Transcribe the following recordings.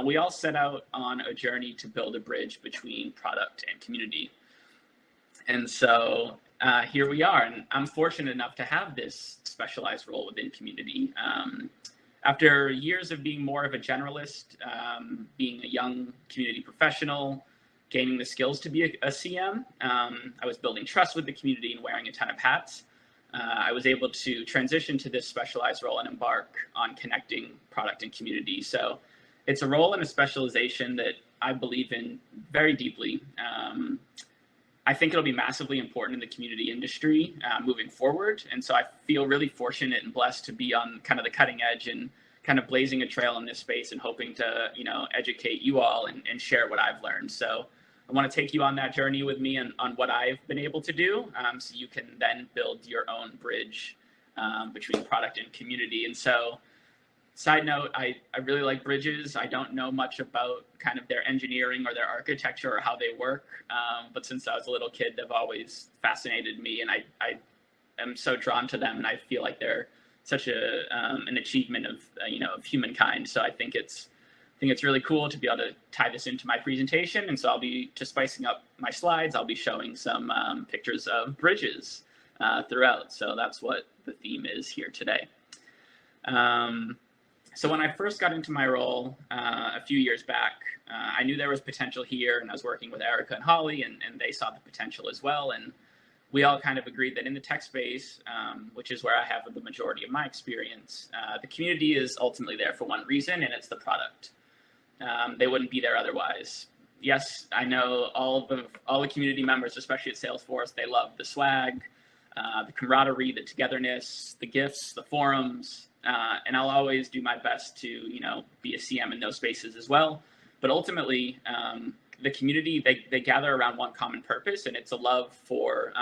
we all set out on a journey to build a bridge between product and community. And so here we are, and I'm fortunate enough to have this specialized role within community. After years of being more of a generalist, being a young community professional, gaining the skills to be a CM, I was building trust with the community and wearing a ton of hats. I was able to transition to this specialized role and embark on connecting product and community. So it's a role and a specialization that I believe in very deeply. I think it'll be massively important in the community industry moving forward. And so I feel really fortunate and blessed to be on kind of the cutting edge and kind of blazing a trail in this space and hoping to, educate you all and share what I've learned. So I want to take you on that journey with me and on what I've been able to do, so you can then build your own bridge between product and community. And so, side note, I really like bridges. I don't know much about kind of their engineering or their architecture or how they work, but since I was a little kid, they've always fascinated me, and I am so drawn to them, and I feel like they're such an achievement of of humankind. So I think it's really cool to be able to tie this into my presentation. And so I'll be just spicing up my slides. I'll be showing some pictures of bridges throughout. So that's what the theme is here today. So when I first got into my role a few years back, I knew there was potential here, and I was working with Erica and Holly, and they saw the potential as well. And we all kind of agreed that in the tech space, which is where I have the majority of my experience, the community is ultimately there for one reason, and it's the product. They wouldn't be there otherwise. Yes, I know all the community members, especially at Salesforce, they love the swag, the camaraderie, the togetherness, the gifts, the forums, and I'll always do my best to be a CM in those spaces as well. But ultimately, the community, they gather around one common purpose, and it's a love for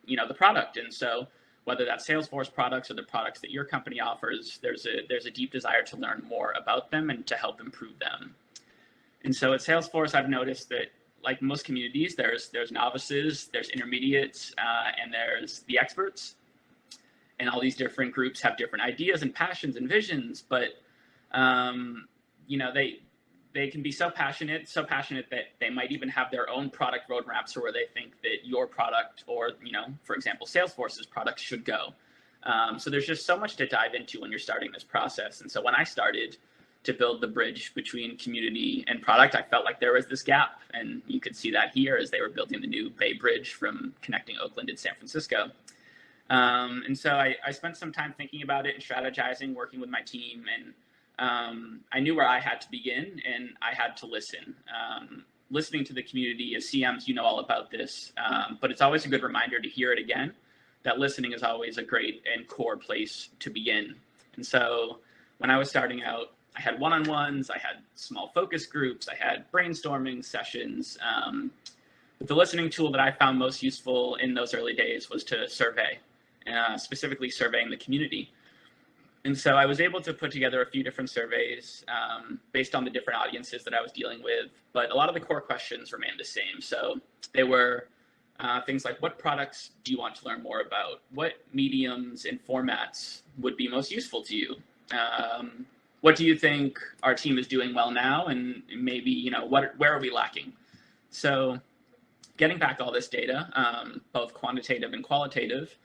the product. And so whether that's Salesforce products or the products that your company offers, there's a deep desire to learn more about them and to help improve them. And so at Salesforce, I've noticed that, like most communities, there's novices, there's intermediates, and there's the experts. And all these different groups have different ideas and passions and visions, but they can be so passionate that they might even have their own product roadmaps or where they think that your product or, for example, Salesforce's product should go. So there's just so much to dive into when you're starting this process. And so when I started to build the bridge between community and product, I felt like there was this gap. And you could see that here as they were building the new Bay Bridge from connecting Oakland and San Francisco. And so I spent some time thinking about it and strategizing, working with my team, and I knew where I had to begin, and I had to listen. Listening to the community as CMs, you know all about this, but it's always a good reminder to hear it again, that listening is always a great and core place to begin. And so when I was starting out, I had one-on-ones, I had small focus groups, I had brainstorming sessions. But the listening tool that I found most useful in those early days was to survey, specifically surveying the community. And so I was able to put together a few different surveys based on the different audiences that I was dealing with, but a lot of the core questions remained the same. So they were things like, what products do you want to learn more about? What mediums and formats would be most useful to you? What do you think our team is doing well now? And maybe, where are we lacking? So getting back all this data, both quantitative and qualitative,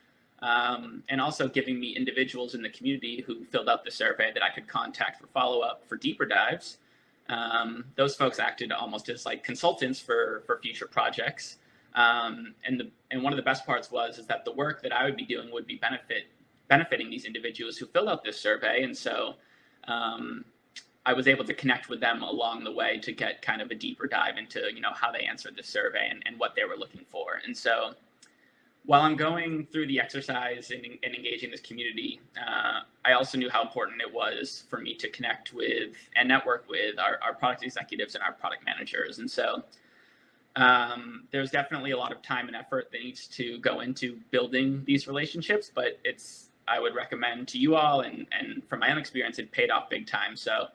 and also giving me individuals in the community who filled out the survey that I could contact for follow-up, for deeper dives. Those folks acted almost as like consultants for future projects. And one of the best parts is that the work that I would be doing would be benefiting these individuals who filled out this survey. And so I was able to connect with them along the way to get kind of a deeper dive into, how they answered the survey and what they were looking for. And so while I'm going through the exercise and engaging this community, I also knew how important it was for me to connect with and network with our product executives and our product managers. And so there's definitely a lot of time and effort that needs to go into building these relationships, but I would recommend to you all, and from my own experience, it paid off big time. So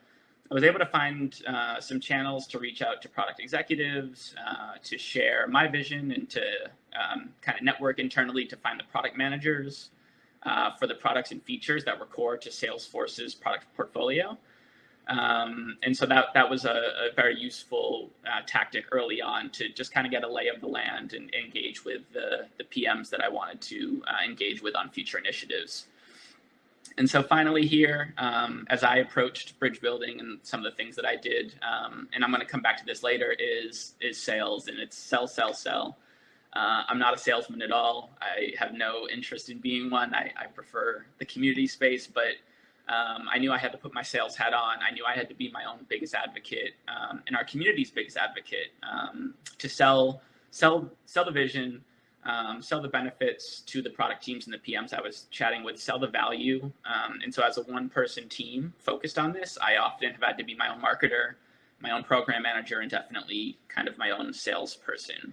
I was able to find some channels to reach out to product executives, to share my vision, and to kind of network internally to find the product managers for the products and features that were core to Salesforce's product portfolio. And so that was a very useful tactic early on to just kind of get a lay of the land and engage with the PMs that I wanted to engage with on future initiatives. And so finally here, as I approached bridge building and some of the things that I did, and I'm going to come back to this later, is sales, and it's sell, sell, sell. I'm not a salesman at all. I have no interest in being one. I prefer the community space, but I knew I had to put my sales hat on. I knew I had to be my own biggest advocate and our community's biggest advocate to sell the vision, sell the benefits to the product teams and the PMs I was chatting with, sell the value. And so as a one-person team focused on this, I often have had to be my own marketer, my own program manager, and definitely kind of my own salesperson.